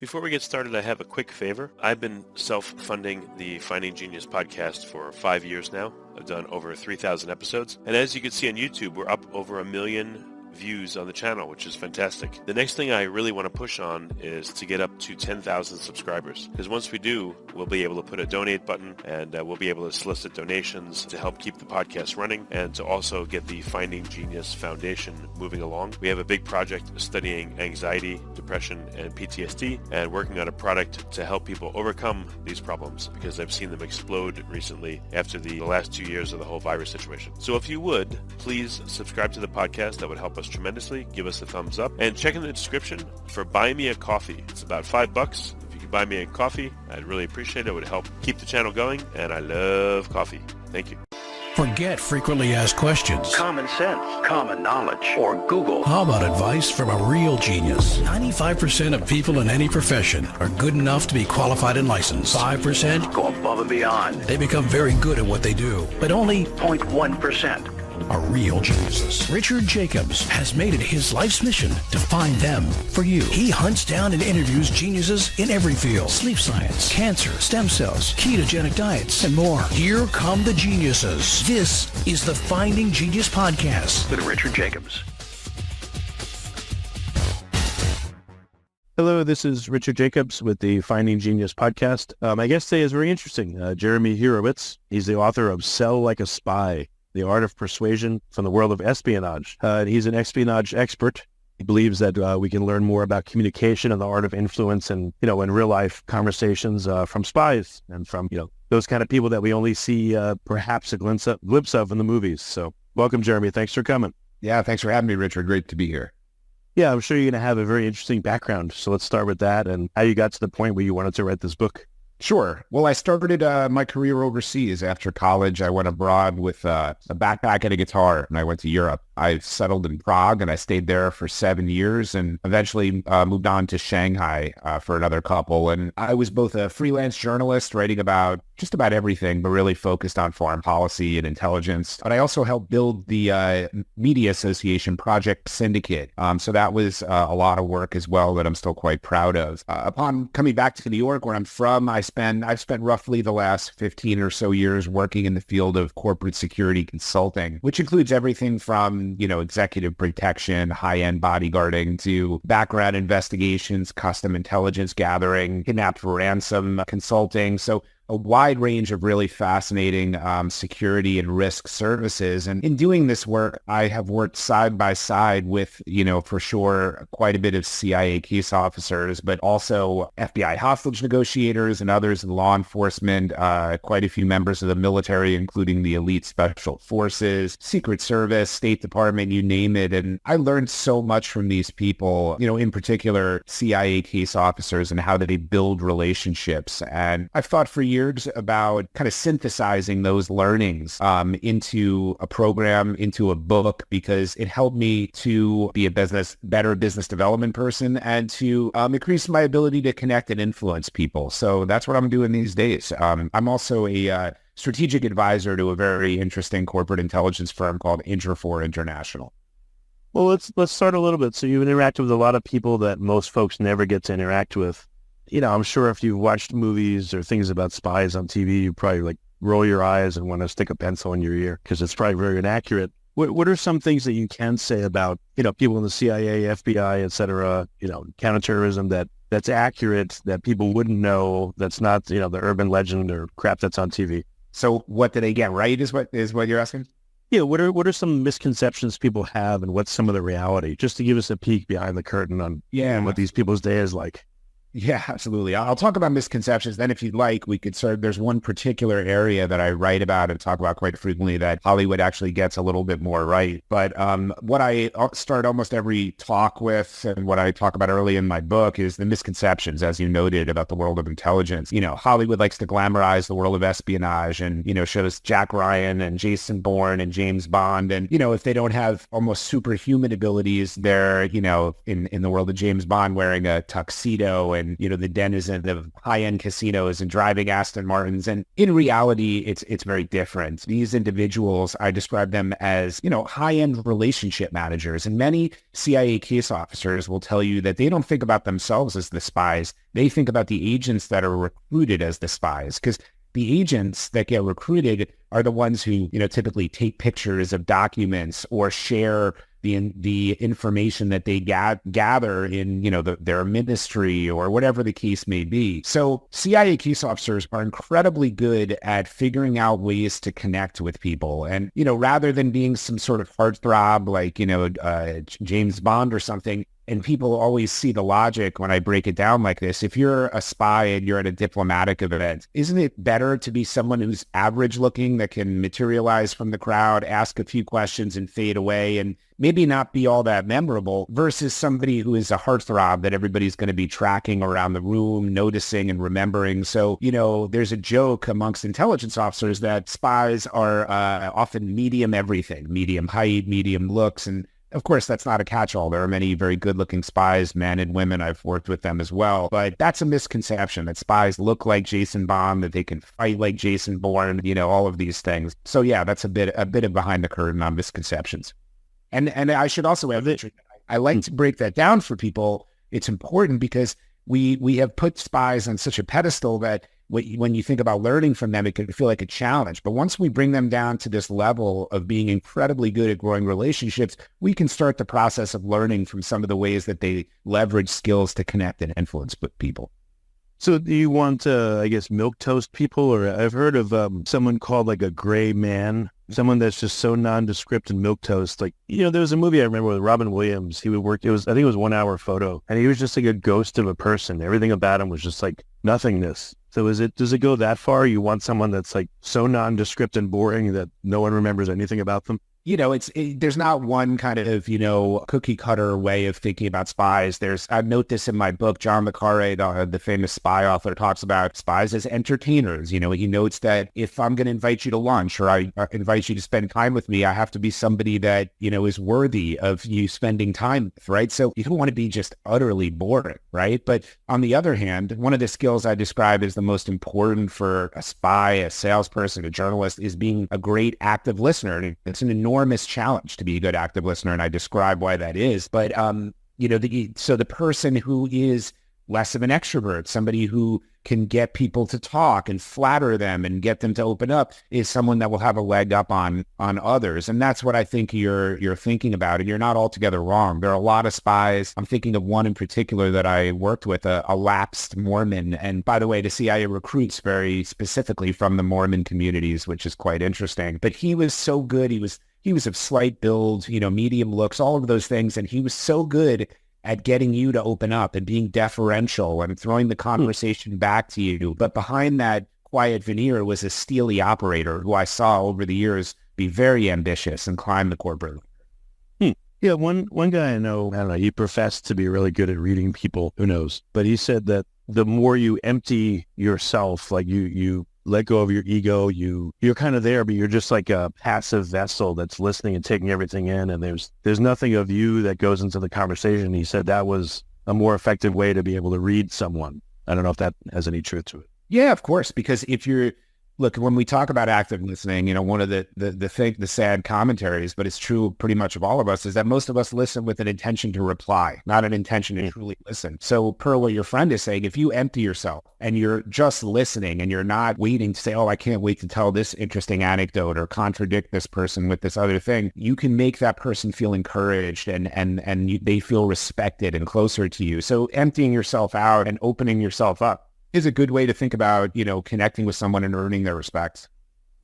Before we get started, I have a quick favor. I've been self-funding the Finding Genius podcast for 5 years now. I've done over 3,000 episodes. And as you can see on YouTube, we're up over 1 million views on the channel, which is fantastic. The next thing I really want to push on is to get up to 10,000 subscribers. Because once we do, we'll be able to put a donate button and we'll be able to solicit donations to help keep the podcast running and to also get the Finding Genius Foundation moving along. We have a big project studying anxiety, depression, and PTSD and working on a product to help people overcome these problems because I've seen them explode recently after the last 2 years of the whole virus situation. So if you would, please subscribe to the podcast. That would help us tremendously. Give us a thumbs up and check in the description for Buy Me a Coffee. It's about $5. If you could buy me a coffee, I'd really appreciate it. It would help keep the channel going, and I love coffee. Thank you. Forget frequently asked questions. Common sense, common knowledge, or Google. How about advice from a real genius? 95% of people in any profession are good enough to be qualified and licensed. 5% go above and beyond. They become very good at what they do, but only 0.1% are real geniuses. Richard Jacobs has made it his life's mission to find them for you. He hunts down and interviews geniuses in every field: sleep science, cancer, stem cells, ketogenic diets, and more. Here come the geniuses. This is the Finding Genius Podcast with Richard Jacobs. Hello, this is Richard Jacobs with the Finding Genius Podcast. My guest today is very interesting. Jeremy Hurewitz. He's the author of Sell Like a Spy, The Art of Persuasion from the World of Espionage. He's an espionage expert. He believes that we can learn more about communication and the art of influence and, in real life conversations from spies and from, those kind of people that we only see perhaps a glimpse of in the movies. So welcome, Jeremy. Thanks for coming. Yeah, thanks for having me, Richard. Great to be here. Yeah, I'm sure you're going to have a very interesting background. So let's start with that and how you got to the point where you wanted to write this book. Sure. Well, I started my career overseas. After college, I went abroad with a backpack and a guitar, and I went to Europe. I settled in Prague, and I stayed there for 7 years, and eventually moved on to Shanghai for another couple. And I was both a freelance journalist writing about just about everything, but really focused on foreign policy and intelligence. But I also helped build the Media Association Project Syndicate. So that was a lot of work as well that I'm still quite proud of. Upon coming back to New York, where I'm from, I've spent roughly the last 15 or so years working in the field of corporate security consulting, which includes everything from, executive protection, high-end bodyguarding to background investigations, custom intelligence gathering, kidnapped for ransom consulting. So a wide range of really fascinating security and risk services. And in doing this work, I have worked side by side with, for sure, quite a bit of CIA case officers, but also FBI hostage negotiators and others in law enforcement, quite a few members of the military, including the elite special forces, Secret Service, State Department, you name it. And I learned so much from these people, in particular CIA case officers and how they build relationships. And I've thought for years about kind of synthesizing those learnings into a program, into a book, because it helped me to be a better business development person and to increase my ability to connect and influence people. So that's what I'm doing these days. I'm also a strategic advisor to a very interesting corporate intelligence firm called Intrafor International. Well, let's start a little bit. So you interact with a lot of people that most folks never get to interact with. I'm sure if you've watched movies or things about spies on TV, you probably roll your eyes and want to stick a pencil in your ear because it's probably very inaccurate. What are some things that you can say about, people in the CIA, FBI, et cetera, counterterrorism that's accurate, that people wouldn't know, that's not, the urban legend or crap that's on TV? So what did they get right is what you're asking? Yeah, what are some misconceptions people have and what's some of the reality? Just to give us a peek behind the curtain on what these people's day is like. Yeah, absolutely. I'll talk about misconceptions. Then if you'd like, we could there's one particular area that I write about and talk about quite frequently that Hollywood actually gets a little bit more right. But what I start almost every talk with and what I talk about early in my book is the misconceptions, as you noted, about the world of intelligence. Hollywood likes to glamorize the world of espionage and, shows Jack Ryan and Jason Bourne and James Bond. And, if they don't have almost superhuman abilities, they're, in the world of James Bond wearing a tuxedo and and, the denizens of high-end casinos and driving Aston Martins. And in reality, it's very different. These individuals, I describe them as, high-end relationship managers. And many CIA case officers will tell you that they don't think about themselves as the spies. They think about the agents that are recruited as the spies, because the agents that get recruited are the ones who, typically take pictures of documents or share the information that they gather in, their ministry or whatever the case may be. So CIA case officers are incredibly good at figuring out ways to connect with people. And, rather than being some sort of heartthrob like, James Bond or something, and people always see the logic when I break it down like this. If you're a spy and you're at a diplomatic event, isn't it better to be someone who's average looking, that can materialize from the crowd, ask a few questions and fade away and maybe not be all that memorable, versus somebody who is a heartthrob that everybody's going to be tracking around the room, noticing and remembering? So, there's a joke amongst intelligence officers that spies are often medium everything, medium height, medium looks. And of course, that's not a catch-all. There are many very good-looking spies, men and women. I've worked with them as well. But that's a misconception, that spies look like Jason Bond, that they can fight like Jason Bourne, all of these things. So yeah, that's a bit of behind the curtain on misconceptions. And I should also add that I like to break that down for people. It's important because we have put spies on such a pedestal that when you think about learning from them, it can feel like a challenge. But once we bring them down to this level of being incredibly good at growing relationships, we can start the process of learning from some of the ways that they leverage skills to connect and influence people. So do you want, milquetoast people? Or I've heard of someone called like a gray man, someone that's just so nondescript and milquetoast. Like, there was a movie I remember with Robin Williams. He would work, I think it was 1 hour photo, and he was just like a ghost of a person. Everything about him was just like nothingness. So does it go that far? You want someone that's like so nondescript and boring that no one remembers anything about them? There's not one kind of, cookie cutter way of thinking about spies. I note this in my book. John le Carre, the famous spy author, talks about spies as entertainers. He notes that if I'm going to invite you to lunch or I invite you to spend time with me, I have to be somebody that, is worthy of you spending time with, right? So you don't want to be just utterly boring, right? But on the other hand, one of the skills I describe as the most important for a spy, a salesperson, a journalist, is being a great active listener. And it's an enormous challenge to be a good active listener, and I describe why that is. But so the person who is less of an extrovert, somebody who can get people to talk and flatter them and get them to open up, is someone that will have a leg up on others. And that's what I think you're thinking about. And you're not altogether wrong. There are a lot of spies. I'm thinking of one in particular that I worked with, a lapsed Mormon. And by the way, the CIA recruits very specifically from the Mormon communities, which is quite interesting. But he was so good. He was of slight build, medium looks, all of those things. And he was so good at getting you to open up and being deferential and throwing the conversation back to you. But behind that quiet veneer was a steely operator who I saw over the years be very ambitious and climb the corporate ladder. Yeah, one guy I don't know, he professed to be really good at reading people, who knows? But he said that the more you empty yourself, like you let go of your ego, you're kind of there, but you're just like a passive vessel that's listening and taking everything in, and there's nothing of you that goes into the conversation. He said that was a more effective way to be able to read someone. I don't know if that has any truth to it. Yeah, of course, because look, when we talk about active listening, one of the sad commentaries, but it's true pretty much of all of us, is that most of us listen with an intention to reply, not an intention to truly listen. So per what your friend is saying, if you empty yourself and you're just listening and you're not waiting to say, oh, I can't wait to tell this interesting anecdote or contradict this person with this other thing, you can make that person feel encouraged and they feel respected and closer to you. So emptying yourself out and opening yourself up is a good way to think about, connecting with someone and earning their respect.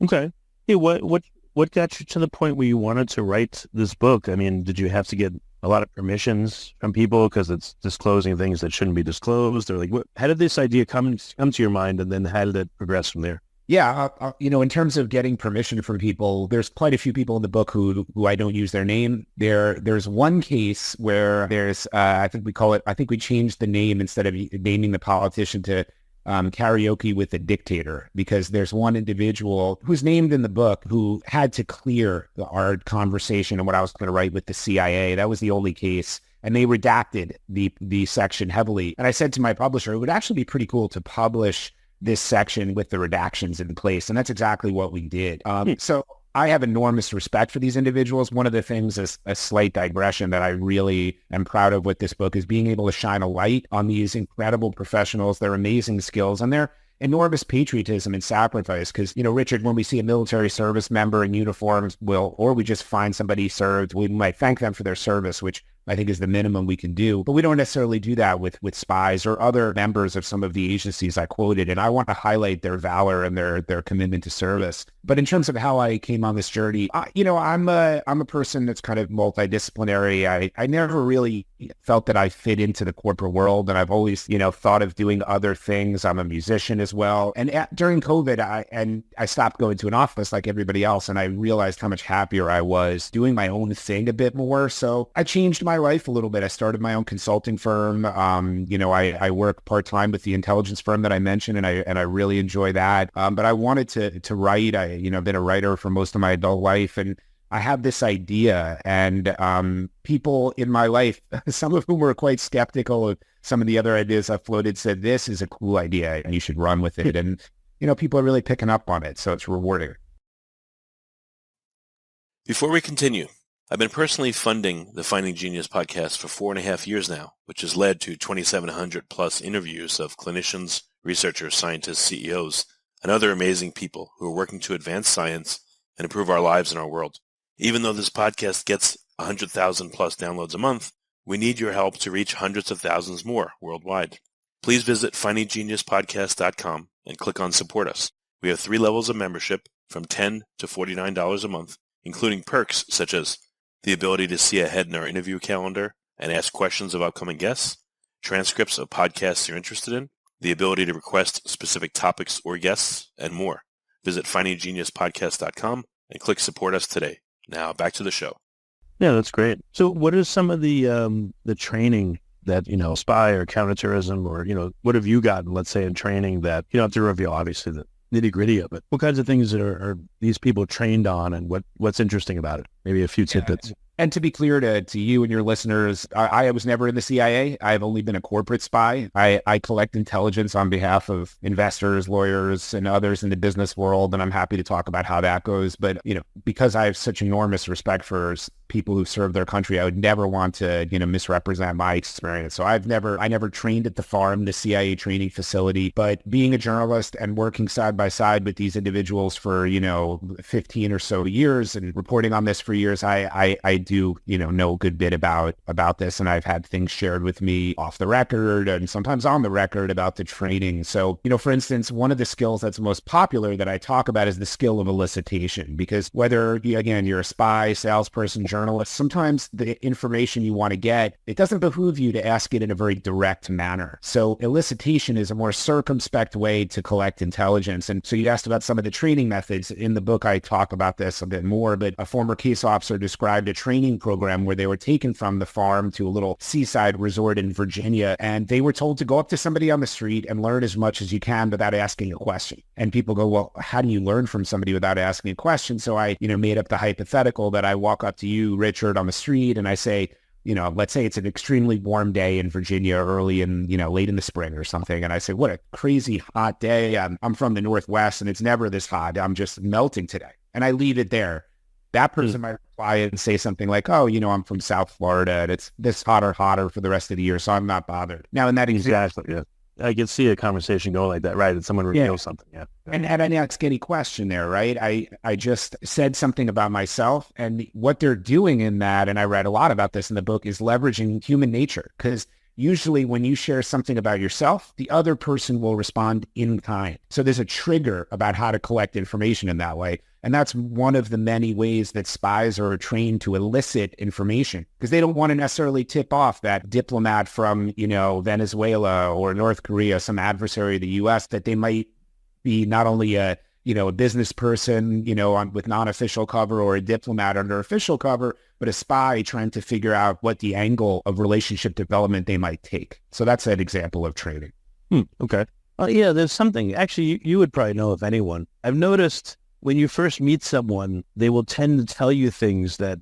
Okay. Hey, what got you to the point where you wanted to write this book? I mean, did you have to get a lot of permissions from people because it's disclosing things that shouldn't be disclosed? Or how did this idea come to your mind, and then how did it progress from there? Yeah, in terms of getting permission from people, there's quite a few people in the book who I don't use their name. There's one case where there's, I think we changed the name instead of naming the politician to karaoke with the dictator, because there's one individual who's named in the book who had to clear our conversation and what I was going to write with the CIA. That was the only case. and they redacted the section heavily. And I said to my publisher, it would actually be pretty cool to publish this section with the redactions in place. And that's exactly what we did. So I have enormous respect for these individuals. One of the things, is a slight digression, that I really am proud of with this book is being able to shine a light on these incredible professionals, their amazing skills, and their enormous patriotism and sacrifice. Because, Richard, when we see a military service member in uniforms, or we just find somebody served, we might thank them for their service, which I think is the minimum we can do. But we don't necessarily do that with Spies or other members of some of the agencies I quoted. And I want to highlight their valor and their commitment to service. But in terms of how I came on this journey, I'm a person that's kind of multidisciplinary. I never really felt that I fit into the corporate world, and I've always, thought of doing other things. I'm a musician as well. And during COVID, I stopped going to an office like everybody else, and I realized how much happier I was doing my own thing a bit more. So I changed my life a little bit. I started my own consulting firm. I work part-time with the intelligence firm that I mentioned, and I really enjoy that. But I wanted to write. I've been a writer for most of my adult life, and I have this idea, and people in my life, some of whom were quite skeptical of some of the other ideas I floated, said, this is a cool idea and you should run with it. And, people are really picking up on it. So it's rewarding. Before we continue, I've been personally funding the Finding Genius podcast for 4.5 years now, which has led to 2,700 plus interviews of clinicians, researchers, scientists, CEOs, and other amazing people who are working to advance science and improve our lives and our world. Even though this podcast gets 100,000 plus downloads a month, we need your help to reach hundreds of thousands more worldwide. Please visit findinggeniuspodcast.com and click on Support Us. We have 3 levels of membership from $10 to $49 a month, including perks such as the ability to see ahead in our interview calendar and ask questions of upcoming guests, transcripts of podcasts you're interested in, the ability to request specific topics or guests, and more. Visit findinggeniuspodcast.com and click Support Us today. Now back to the show. Yeah, that's great. So what is some of the training that, spy or counterterrorism, or, what have you gotten, let's say, in training that you don't have to reveal, obviously, the nitty-gritty of it? What kinds of things are these people trained on, and what's interesting about it? Maybe a few tidbits. And to be clear to you and your listeners, I was never in the CIA. I've only been a corporate spy. I collect intelligence on behalf of investors, lawyers, and others in the business world, and I'm happy to talk about how that goes. But, because I have such enormous respect for people who serve their country, I would never want to, misrepresent my experience. So I never trained at the farm, the CIA training facility, but being a journalist and working side by side with these individuals for, 15 or so years and reporting on this for years, I do, know a good bit about this. And I've had things shared with me off the record and sometimes on the record about the training. So, for instance, one of the skills that's most popular that I talk about is the skill of elicitation, because whether, you're a spy, salesperson, journalist, sometimes the information you want to get, it doesn't behoove you to ask it in a very direct manner. So elicitation is a more circumspect way to collect intelligence. And so you asked about some of the training methods. In the book, I talk about this a bit more, but a former case officer described a training program where they were taken from the farm to a little seaside resort in Virginia, and they were told to go up to somebody on the street and learn as much as you can without asking a question. And people go, well, how do you learn from somebody without asking a question? So I, made up the hypothetical that I walk up to you, Richard, on the street, and I say, let's say it's an extremely warm day in Virginia early in, late in the spring or something. And I say, what a crazy hot day. I'm from the Northwest and it's never this hot. I'm just melting today. And I leave it there. That person might reply and say something like, oh, I'm from South Florida and it's this hotter for the rest of the year, so I'm not bothered. Now, in that exactly, yeah. I can see a conversation going like that, right? And someone reveals something, yeah. And I didn't ask any question there, right? I just said something about myself, and what they're doing in that, and I read a lot about this in the book, is leveraging human nature. Because usually when you share something about yourself, the other person will respond in kind. So there's a trigger about how to collect information in that way. And that's one of the many ways that spies are trained to elicit information, because they don't want to necessarily tip off that diplomat from, Venezuela or North Korea, some adversary of the U.S., that they might be not only a business person, with non-official cover, or a diplomat under official cover, but a spy trying to figure out what the angle of relationship development they might take. So that's an example of training. Okay. Yeah, there's something. Actually, you would probably know, if anyone. I've noticed when you first meet someone, they will tend to tell you things that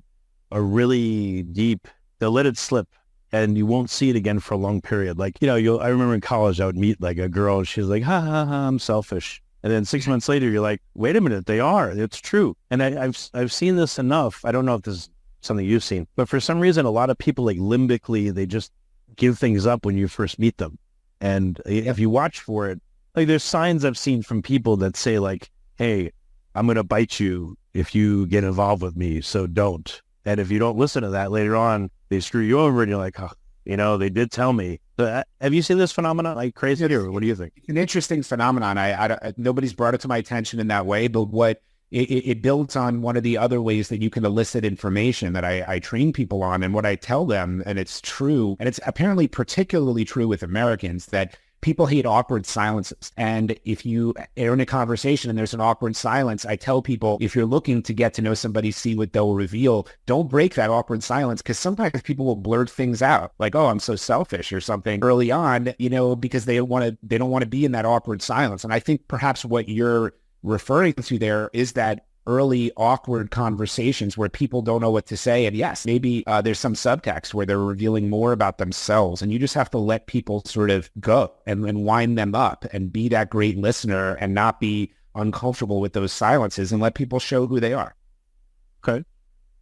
are really deep. They'll let it slip. and you won't see it again for a long period. Like, I remember in college, I would meet like a girl and she's like, ha, ha, ha, I'm selfish. And then 6 months later, you're like, wait a minute, they are. It's true. And I've seen this enough. I don't know if this is something you've seen, but for some reason, a lot of people like limbically, they just give things up when you first meet them. And if you watch for it, like there's signs I've seen from people that say like, hey, I'm going to bite you if you get involved with me, so don't. And if you don't listen to that later on, they screw you over and you're like, oh, they did tell me. So, have you seen this phenomenon like crazy, or what do you think? It's an interesting phenomenon. Nobody's brought it to my attention in that way, but what it builds on one of the other ways that you can elicit information that I train people on, and what I tell them, and it's true, and it's apparently particularly true with Americans, that people hate awkward silences. And if you are in a conversation and there's an awkward silence, I tell people, if you're looking to get to know somebody, see what they'll reveal, don't break that awkward silence, because sometimes people will blurt things out like, oh, I'm so selfish or something early on, because they don't want to be in that awkward silence. And I think perhaps what you're referring to there is that early awkward conversations where people don't know what to say. And yes, maybe there's some subtext where they're revealing more about themselves, and you just have to let people sort of go and wind them up and be that great listener and not be uncomfortable with those silences, and let people show who they are. Okay.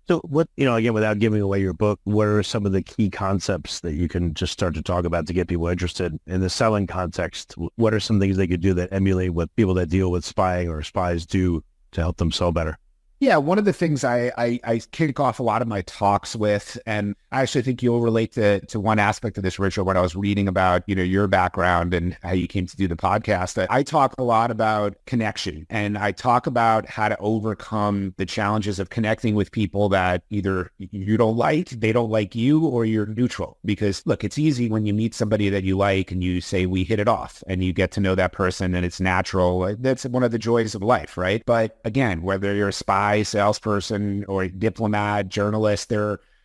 So what, again, without giving away your book, what are some of the key concepts that you can just start to talk about to get people interested in the selling context? What are some things they could do that emulate what people that deal with spying or spies do to help them sell better? Yeah, one of the things I kick off a lot of my talks with, and I actually think you'll relate to one aspect of this, Richard, when I was reading about, your background and how you came to do the podcast. I talk a lot about connection, and I talk about how to overcome the challenges of connecting with people that either you don't like, they don't like you, or you're neutral. Because look, it's easy when you meet somebody that you like and you say, we hit it off, and you get to know that person and it's natural. That's one of the joys of life, right? But again, whether you're a spy, salesperson, or a diplomat, journalist,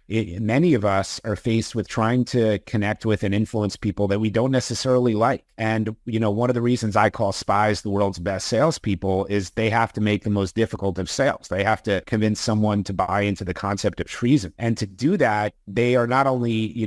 many of us are faced with trying to connect with and influence people that we don't necessarily like. And, one of the reasons I call spies the world's best salespeople is they have to make the most difficult of sales. They have to convince someone to buy into the concept of treason. And to do that, they are not only,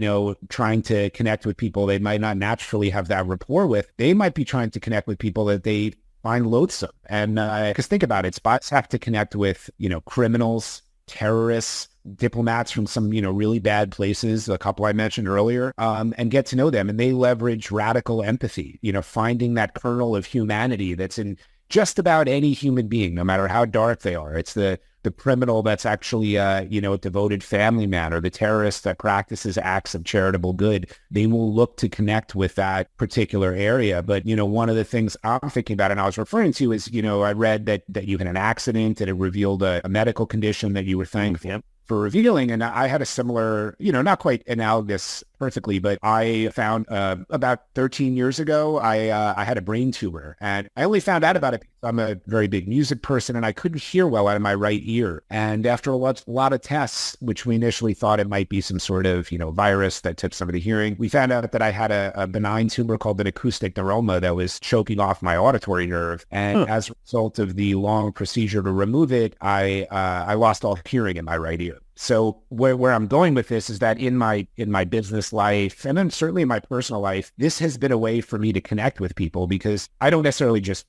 trying to connect with people they might not naturally have that rapport with, they might be trying to connect with people that they find loathsome. And because think about it, spies have to connect with, criminals, terrorists, diplomats from some, really bad places, a couple I mentioned earlier, and get to know them. And they leverage radical empathy, finding that kernel of humanity that's in just about any human being, no matter how dark they are. It's the criminal that's actually, a devoted family man, or the terrorist that practices acts of charitable good. They will look to connect with that particular area. But, one of the things I'm thinking about and I was referring to is, I read that you had an accident and it revealed a medical condition that you were thankful for revealing. And I had a similar, not quite analogous perfectly, but I found about 13 years ago, I had a brain tumor, and I only found out about it because I'm a very big music person and I couldn't hear well out of my right ear. And after a lot of tests, which we initially thought it might be some sort of, virus that took some of the hearing, we found out that I had a benign tumor called an acoustic neuroma that was choking off my auditory nerve. And as a result of the long procedure to remove it, I lost all hearing in my right ear. So where I'm going with this is that in my business life, and then certainly in my personal life, this has been a way for me to connect with people, because I don't necessarily just,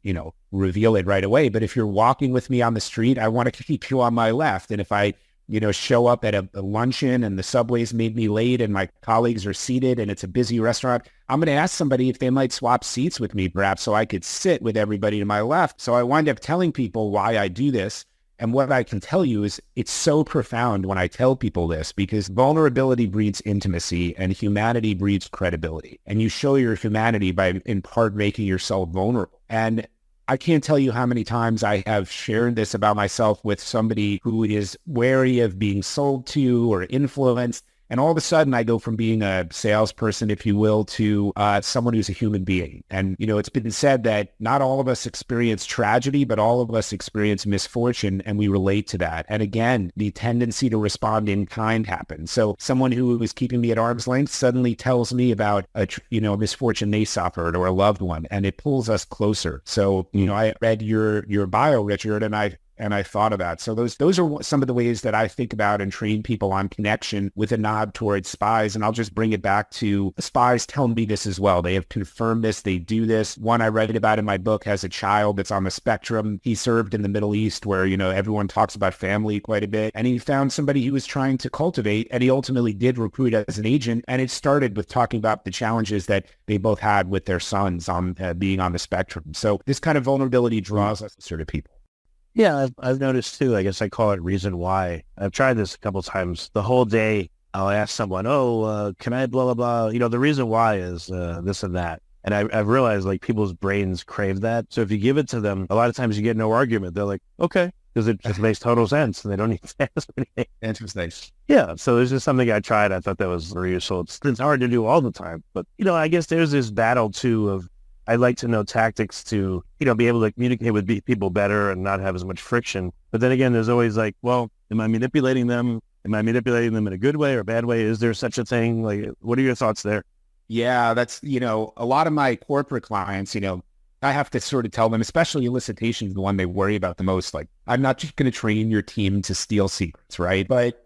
reveal it right away. But if you're walking with me on the street, I want to keep you on my left. And if I, show up at a luncheon and the subway's made me late and my colleagues are seated and it's a busy restaurant, I'm going to ask somebody if they might swap seats with me, perhaps, so I could sit with everybody to my left. So I wind up telling people why I do this. And what I can tell you is it's so profound when I tell people this, because vulnerability breeds intimacy and humanity breeds credibility. And you show your humanity by, in part, making yourself vulnerable. And I can't tell you how many times I have shared this about myself with somebody who is wary of being sold to or influenced. And all of a sudden, I go from being a salesperson, if you will, to someone who's a human being. And, it's been said that not all of us experience tragedy, but all of us experience misfortune, and we relate to that. And again, the tendency to respond in kind happens. So someone who was keeping me at arm's length suddenly tells me about a misfortune they suffered, or a loved one, and it pulls us closer. So, I read your bio, Richard, and I and I thought of that. So those are some of the ways that I think about and train people on connection with a nod towards spies. And I'll just bring it back to spies tell me this as well. They have confirmed this. They do this. One I read about in my book has a child that's on the spectrum. He served in the Middle East where, everyone talks about family quite a bit. And he found somebody he was trying to cultivate, and he ultimately did recruit as an agent. And it started with talking about the challenges that they both had with their sons on being on the spectrum. So this kind of vulnerability draws us to people. Yeah, I've noticed too. I guess I call it reason why. I've tried this a couple times. The whole day, I'll ask someone, can I blah, blah, blah. The reason why is this and that. And I've realized like people's brains crave that. So if you give it to them, a lot of times you get no argument. They're like, okay, because it just makes total sense and they don't need to ask anything. Interesting. Yeah. So there's just something I tried. I thought that was very useful. It's hard to do all the time. But, I guess there's this battle too of I like to know tactics to, be able to communicate with people better and not have as much friction. But then again, there's always like, well, am I manipulating them? Am I manipulating them in a good way or a bad way? Is there such a thing? Like, what are your thoughts there? Yeah, that's, a lot of my corporate clients, I have to sort of tell them, especially elicitation is the one they worry about the most. Like, I'm not just going to train your team to steal secrets, right? But,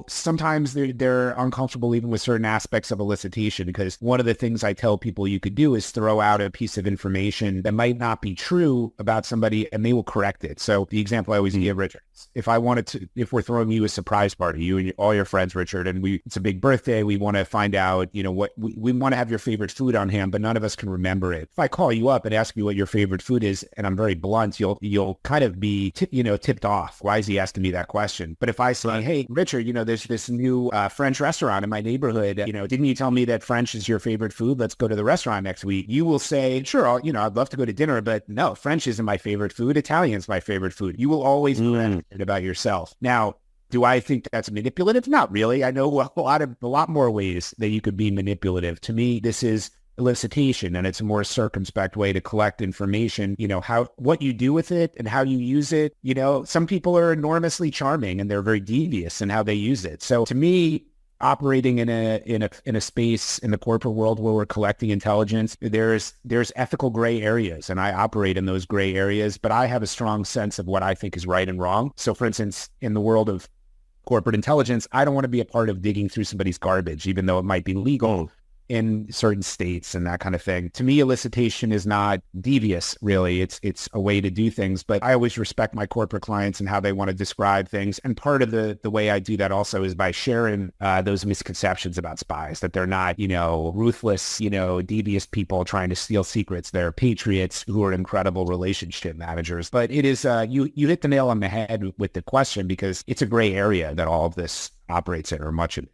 sometimes they're uncomfortable even with certain aspects of elicitation, because one of the things I tell people you could do is throw out a piece of information that might not be true about somebody and they will correct it. So the example I always give, Richard, if we're throwing you a surprise party, you and all your friends, Richard, and it's a big birthday, we want to find out, what we want to have your favorite food on hand, but none of us can remember it. If I call you up and ask you what your favorite food is, and I'm very blunt, you'll kind of be tipped off. Why is he asking me that question? But if I say, hey, Richard, there's this new French restaurant in my neighborhood, didn't you tell me that French is your favorite food? Let's go to the restaurant next week. You will say, sure, I'd love to go to dinner, but no, French isn't my favorite food. Italian's my favorite food. You will always know about yourself. Now, do I think that's manipulative? Not really. I know a lot more ways that you could be manipulative. To me, this is elicitation, and it's a more circumspect way to collect information, what you do with it and how you use it. Some people are enormously charming and they're very devious in how they use it. So to me, operating in a space in the corporate world where we're collecting intelligence, there's ethical gray areas, and I operate in those gray areas, but I have a strong sense of what I think is right and wrong. So for instance, in the world of corporate intelligence, I don't want to be a part of digging through somebody's garbage, even though it might be legal in certain states and that kind of thing. To me, elicitation is not devious, really. It's a way to do things, but I always respect my corporate clients and how they want to describe things. And part of the way I do that also is by sharing those misconceptions about spies, that they're not, ruthless, devious people trying to steal secrets. They're patriots who are incredible relationship managers. But it is, you hit the nail on the head with the question, because it's a gray area that all of this operates in, or much of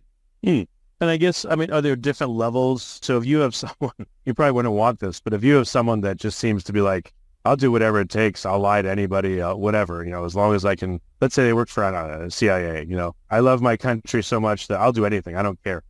it. And I guess, are there different levels? So if you have someone, you probably wouldn't want this, but if you have someone that just seems to be like, I'll do whatever it takes, I'll lie to anybody, whatever, as long as I can, let's say they work for CIA, I love my country so much that I'll do anything, I don't care.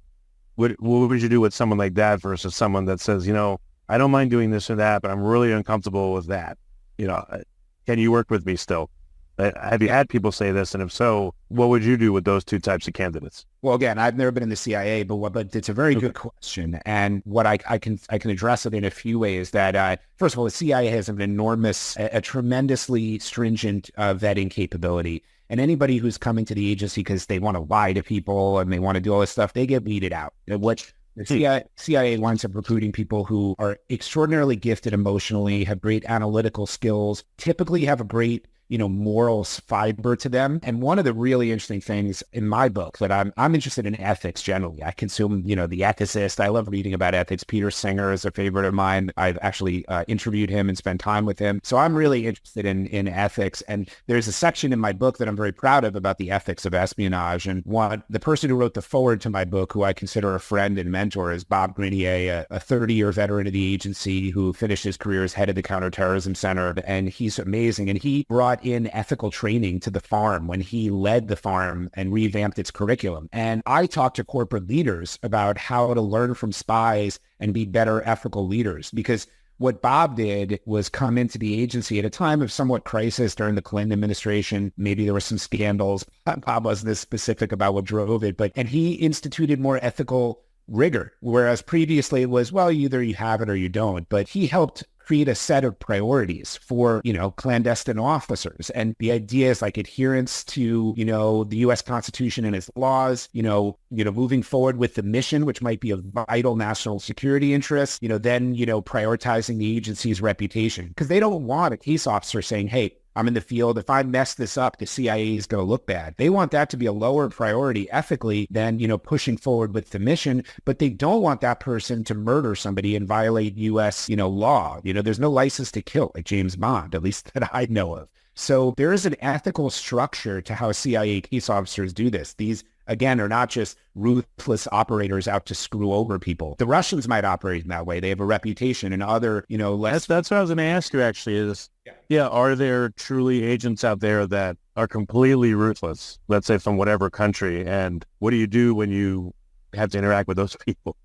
What would you do with someone like that versus someone that says, I don't mind doing this or that, but I'm really uncomfortable with that? Can you work with me still? Have you had people say this? And if so, what would you do with those two types of candidates? Well, again, I've never been in the CIA, but it's a very good question. And what I can address it in a few ways. That first of all, the CIA has a tremendously stringent vetting capability. And anybody who's coming to the agency because they want to lie to people and they want to do all this stuff, they get weeded out. The CIA winds up recruiting people who are extraordinarily gifted emotionally, have great analytical skills, typically have a great moral fiber to them. And one of the really interesting things in my book that I'm interested in ethics generally. I consume, the ethicist. I love reading about ethics. Peter Singer is a favorite of mine. I've actually interviewed him and spent time with him. So I'm really interested in ethics. And there's a section in my book that I'm very proud of about the ethics of espionage. And the person who wrote the foreword to my book, who I consider a friend and mentor, is Bob Grenier, a 30-year veteran of the agency who finished his career as head of the Counterterrorism Center. And he's amazing. And he brought in ethical training to the farm when he led the farm and revamped its curriculum. And I talked to corporate leaders about how to learn from spies and be better ethical leaders, because what Bob did was come into the agency at a time of somewhat crisis during the Clinton administration. Maybe there were some scandals. Bob wasn't this specific about what drove it, and he instituted more ethical rigor, whereas previously it was, well, either you have it or you don't. But he helped create a set of priorities for, clandestine officers. And the idea is like adherence to, the U.S. Constitution and its laws, moving forward with the mission, which might be of vital national security interest, then, prioritizing the agency's reputation. Because they don't want a case officer saying, hey, I'm in the field. If I mess this up, the CIA is going to look bad. They want that to be a lower priority ethically than, pushing forward with the mission. But they don't want that person to murder somebody and violate U.S., law. There's no license to kill like James Bond, at least that I know of. So there is an ethical structure to how CIA case officers do this. These, again, are not just ruthless operators out to screw over people. The Russians might operate in that way. They have a reputation, and other, less... That's what I was going to ask you, actually, is, are there truly agents out there that are completely ruthless, let's say from whatever country, and what do you do when you have to interact with those people?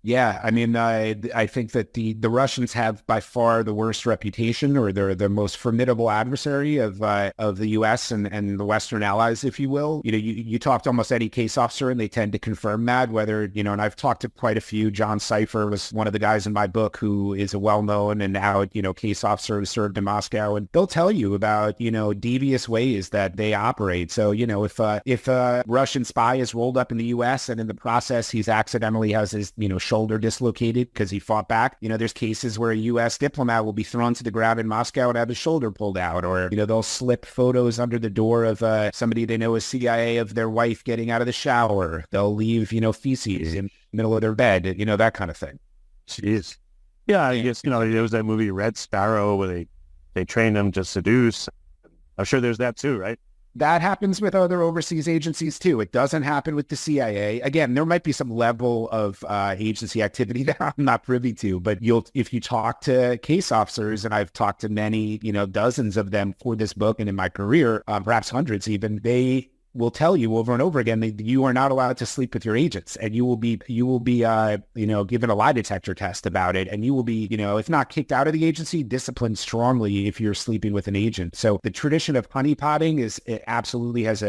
Yeah, I mean, I think that the Russians have by far the worst reputation, or they're the most formidable adversary of the U.S. and the Western allies, if you will. You talk to almost any case officer, and they tend to confirm that. Whether and I've talked to quite a few. John Cipher was one of the guys in my book who is a well-known and out case officer who served in Moscow, and they'll tell you about devious ways that they operate. So if a Russian spy is rolled up in the U.S. and in the process he's accidentally has his shoulder dislocated because he fought back. There's cases where a U.S. diplomat will be thrown to the ground in Moscow and have his shoulder pulled out, or, they'll slip photos under the door of somebody they know is CIA of their wife getting out of the shower. They'll leave, feces in the middle of their bed, that kind of thing. Jeez. Yeah, I guess, there was that movie Red Sparrow where they train them to seduce. I'm sure there's that too, right? That happens with other overseas agencies too. It doesn't happen with the CIA. Again, there might be some level of agency activity that I'm not privy to, but if you talk to case officers, and I've talked to many, dozens of them for this book and in my career, perhaps hundreds even, they will tell you over and over again that you are not allowed to sleep with your agents, and you will be given a lie detector test about it, and you will be, if not kicked out of the agency, disciplined strongly if you're sleeping with an agent. So the tradition of honeypotting it absolutely has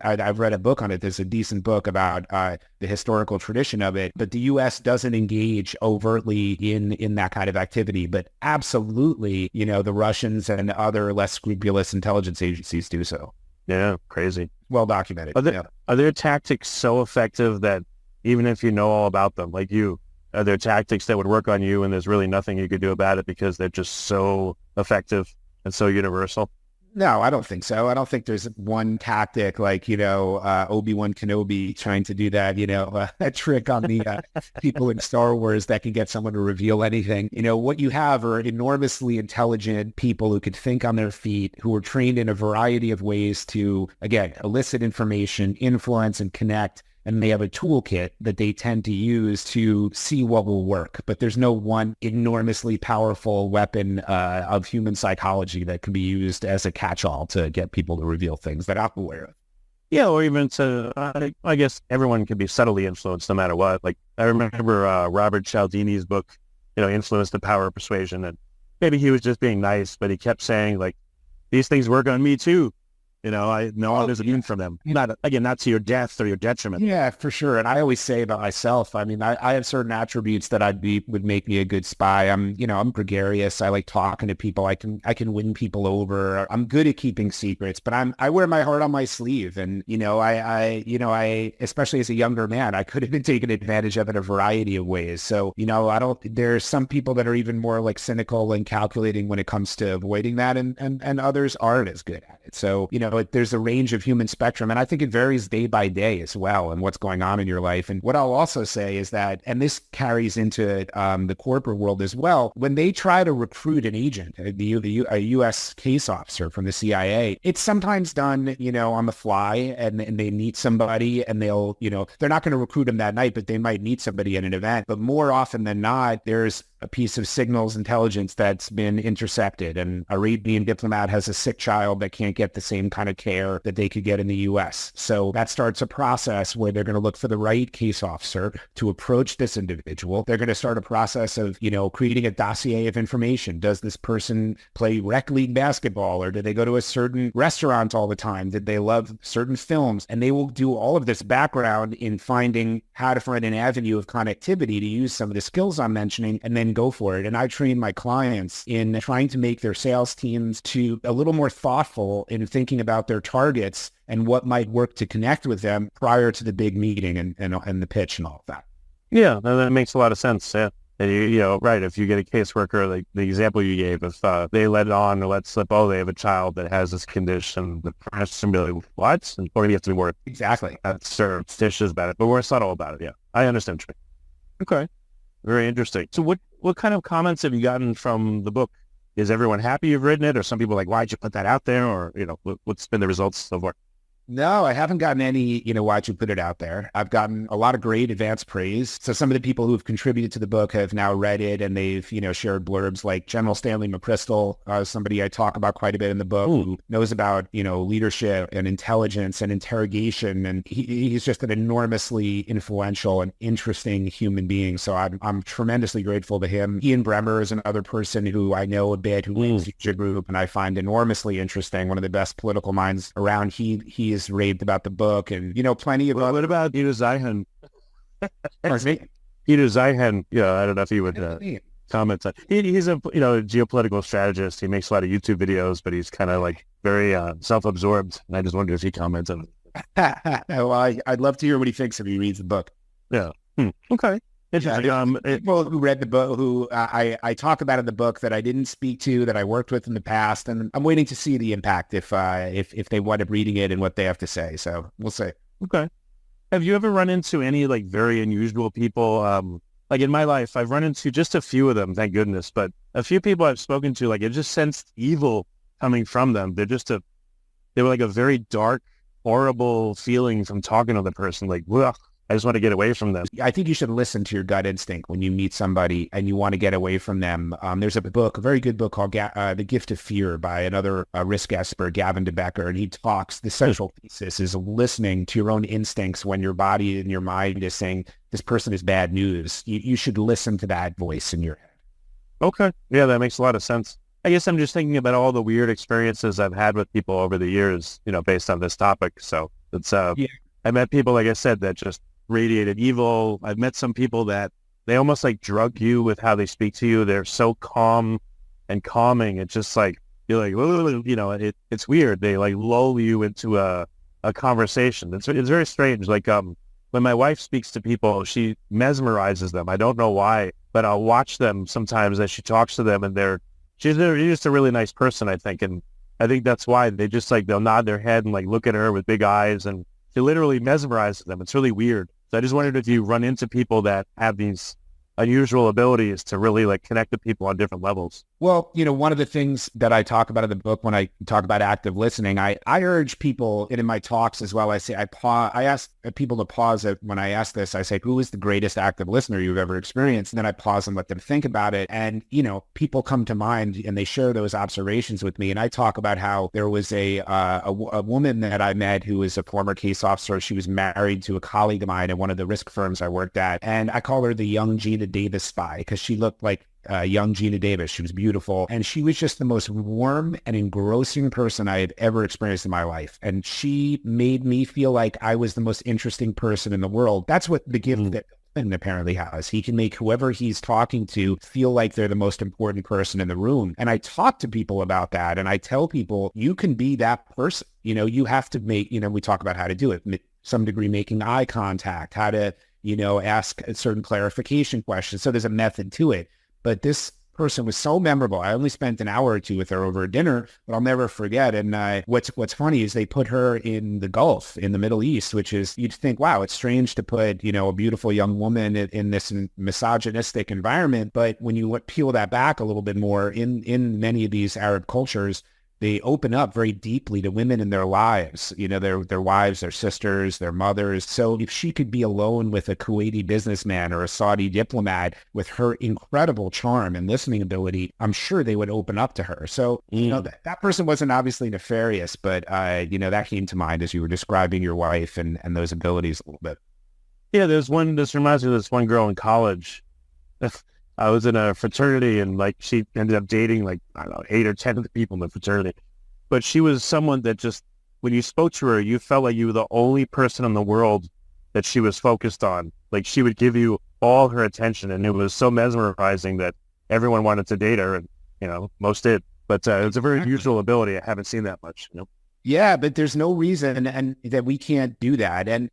I've read a book on it. There's a decent book about the historical tradition of it, but the U.S. doesn't engage overtly in that kind of activity. But absolutely, the Russians and other less scrupulous intelligence agencies do so. Yeah, crazy. Well documented. Are there tactics so effective that even if you know all about them, like you, are there tactics that would work on you and there's really nothing you could do about it because they're just so effective and so universal? No, I don't think so. I don't think there's one tactic like, Obi-Wan Kenobi trying to do that, a trick on the people in Star Wars that can get someone to reveal anything. What you have are enormously intelligent people who could think on their feet, who are trained in a variety of ways to, again, elicit information, influence, and connect. And they have a toolkit that they tend to use to see what will work. But there's no one enormously powerful weapon of human psychology that can be used as a catch-all to get people to reveal things that I'm aware of. Yeah, or even to, I guess everyone can be subtly influenced no matter what. Like, I remember Robert Cialdini's book, Influence, the Power of Persuasion. And maybe he was just being nice, but he kept saying, like, these things work on me too. I know there's an in from them. Not to your death or your detriment. Yeah, for sure. And I always say about myself, I mean, I have certain attributes that would make me a good spy. I'm gregarious. I like talking to people. I can win people over. I'm good at keeping secrets, but I wear my heart on my sleeve. And, I especially as a younger man, I could have been taken advantage of in a variety of ways. So, there's some people that are even more like cynical and calculating when it comes to avoiding that. And others aren't as good at it. So, there's a range of human spectrum, and I think it varies day by day as well and what's going on in your life. And what I'll also say is that, and this carries into the corporate world as well, when they try to recruit an agent, a U.S. case officer from the CIA, it's sometimes done, on the fly, and they meet somebody, and they'll, they're not going to recruit them that night, but they might meet somebody at an event. But more often than not, there's a piece of signals intelligence that's been intercepted. An Arabian diplomat has a sick child that can't get the same kind of care that they could get in the U.S. So that starts a process where they're going to look for the right case officer to approach this individual. They're going to start a process of, creating a dossier of information. Does this person play rec league basketball, or do they go to a certain restaurant all the time? Did they love certain films? And they will do all of this background in finding how to find an avenue of connectivity to use some of the skills I'm mentioning, and then and go for it. And I train my clients in trying to make their sales teams to a little more thoughtful in thinking about their targets and what might work to connect with them prior to the big meeting and the pitch and all of that. Yeah, that makes a lot of sense. Yeah. And you know, right, if you get a caseworker, like the example you gave, if they let on or let slip, oh, they have a child that has this condition, the person will be like, what? And, or you have to be more Exactly. surreptitious about it, but more subtle about it. Yeah, I understand. Okay, very interesting. So what kind of comments have you gotten from the book? Is everyone happy you've written it? Or some people like, why'd you put that out there? Or, you know, what's been the results so far? No, I haven't gotten any, why'd you put it out there? I've gotten a lot of great advanced praise. So some of the people who've contributed to the book have now read it and they've, shared blurbs like General Stanley McChrystal, somebody I talk about quite a bit in the book, who knows about, leadership and intelligence and interrogation. And he's just an enormously influential and interesting human being. So I'm tremendously grateful to him. Ian Bremmer is another person who I know a bit, who leads the User Group, and I find enormously interesting. One of the best political minds around. He is raved about the book, and plenty of. Well, what about Peter Zeihan? Pardon me? Peter Zeihan, I don't know if he would comment on. He's a geopolitical strategist. He makes a lot of YouTube videos, but he's kind of like very self-absorbed. And I just wonder if he comments on it. Well, I'd love to hear what he thinks if he reads the book. Yeah. Okay. Interesting. People who read the book, who I talk about in the book that I didn't speak to, that I worked with in the past, and I'm waiting to see the impact if they wind up reading it and what they have to say. So we'll see. Okay. Have you ever run into any like very unusual people? Like in my life, I've run into just a few of them, thank goodness, but a few people I've spoken to, like I just sensed evil coming from them. They were like a very dark, horrible feeling from talking to the person, like, ugh. I just want to get away from them. I think you should listen to your gut instinct when you meet somebody and you want to get away from them. There's a very good book called The Gift of Fear by another risk expert, Gavin DeBecker, and he talks, the central thesis is listening to your own instincts when your body and your mind is saying, this person is bad news. You should listen to that voice in your head. Okay. Yeah, that makes a lot of sense. I guess I'm just thinking about all the weird experiences I've had with people over the years, based on this topic. So it's, I met people, like I said, that just radiated evil. I've met some people that they almost like drug you with how they speak to you. They're so calm and calming. It's just like, you're like, it's weird. They like lull you into a conversation. It's very strange. Like, when my wife speaks to people, she mesmerizes them. I don't know why, but I'll watch them sometimes as she talks to them, and she's just a really nice person, I think. And I think that's why they just like, they'll nod their head and like look at her with big eyes, and she literally mesmerizes them. It's really weird. So I just wondered if you run into people that have these unusual abilities to really like connect with people on different levels. Well, one of the things that I talk about in the book when I talk about active listening, I urge people, and in my talks as well, I ask people to pause it when I ask this. I say, who is the greatest active listener you've ever experienced? And then I pause and let them think about it. And, people come to mind and they share those observations with me. And I talk about how there was a woman that I met who was a former case officer. She was married to a colleague of mine at one of the risk firms I worked at. And I call her the young Gina Davis spy because she looked like young Gina Davis. She was beautiful. And she was just the most warm and engrossing person I had ever experienced in my life. And she made me feel like I was the most interesting person in the world. That's what the gift that Finn apparently has. He can make whoever he's talking to feel like they're the most important person in the room. And I talk to people about that. And I tell people, you can be that person. You have to make, we talk about how to do it, some degree making eye contact, how to, ask a certain clarification questions. So there's a method to it. But this person was so memorable. I only spent an hour or two with her over a dinner, but I'll never forget. And what's funny is they put her in the Gulf, in the Middle East, which is, you'd think, wow, it's strange to put, a beautiful young woman in this misogynistic environment. But when you peel that back a little bit more, in many of these Arab cultures, they open up very deeply to women in their lives, their wives, their sisters, their mothers. So if she could be alone with a Kuwaiti businessman or a Saudi diplomat with her incredible charm and listening ability, I'm sure they would open up to her. So, that person wasn't obviously nefarious, but, that came to mind as you were describing your wife and those abilities a little bit. Yeah, this reminds me of this one girl in college. I was in a fraternity, and like she ended up dating 8 or 10 of the people in the fraternity. But she was someone that just, when you spoke to her, you felt like you were the only person in the world that she was focused on. like she would give you all her attention, and it was so mesmerizing that everyone wanted to date her, and most did. But it's a very unusual ability. I haven't seen that much. Yeah, but there's no reason and that we can't do that. And,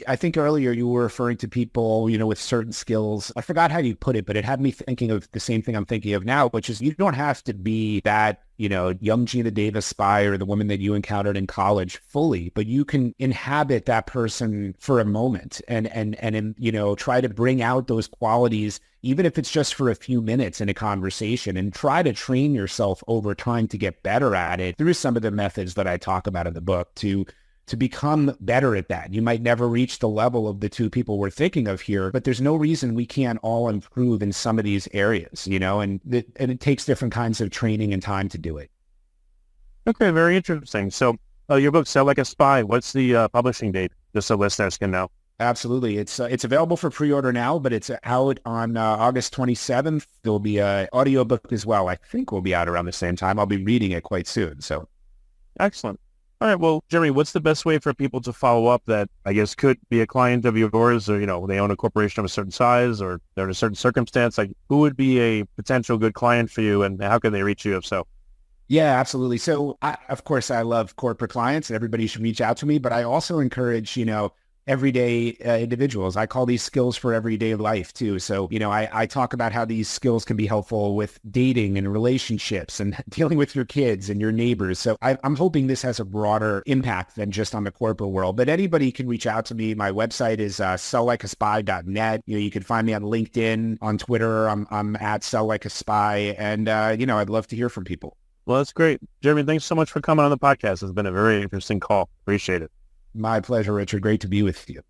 I think earlier you were referring to people, with certain skills. I forgot how you put it, but it had me thinking of the same thing I'm thinking of now, which is you don't have to be that, young Gina Davis spy or the woman that you encountered in college fully, but you can inhabit that person for a moment and try to bring out those qualities, even if it's just for a few minutes in a conversation, and try to train yourself over time to get better at it through some of the methods that I talk about in the book to become better at that. You might never reach the level of the two people we're thinking of here, but there's no reason we can't all improve in some of these areas, and it takes different kinds of training and time to do it. Okay, very interesting. So your book, Sell Like a Spy, what's the publishing date, just so listeners can know? Absolutely. It's available for pre-order now, but it's out on August 27th. There'll be an audiobook as well. I think will be out around the same time. I'll be reading it quite soon. So excellent. All right. Well, Jeremy, what's the best way for people to follow up that I guess could be a client of yours, or, they own a corporation of a certain size, or they're in a certain circumstance? Like, who would be a potential good client for you, and how can they reach you if so? Yeah, absolutely. So, of course, I love corporate clients, and everybody should reach out to me, but I also encourage, everyday individuals. I call these skills for everyday life too. So, I talk about how these skills can be helpful with dating and relationships and dealing with your kids and your neighbors. So I'm hoping this has a broader impact than just on the corporate world, but anybody can reach out to me. My website is selllikeaspy.net. You can find me on LinkedIn, on Twitter. I'm at selllikeaspy, and I'd love to hear from people. Well, that's great. Jeremy, thanks so much for coming on the podcast. It's been a very interesting call. Appreciate it. My pleasure, Richard. Great to be with you.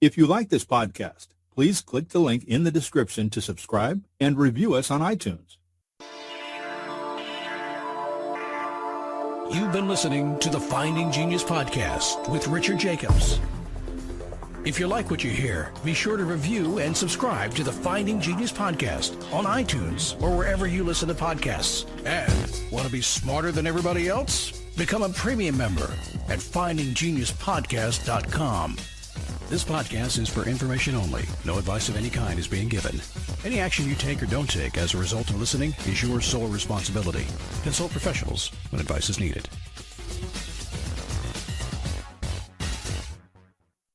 If you like this podcast, please click the link in the description to subscribe and review us on iTunes. You've been listening to the Finding Genius podcast with Richard Jacobs. If you like what you hear, be sure to review and subscribe to the Finding Genius podcast on iTunes or wherever you listen to podcasts. And want to be smarter than everybody else? Become a premium member at findinggeniuspodcast.com. This podcast is for information only. No advice of any kind is being given. Any action you take or don't take as a result of listening is your sole responsibility. Consult professionals when advice is needed.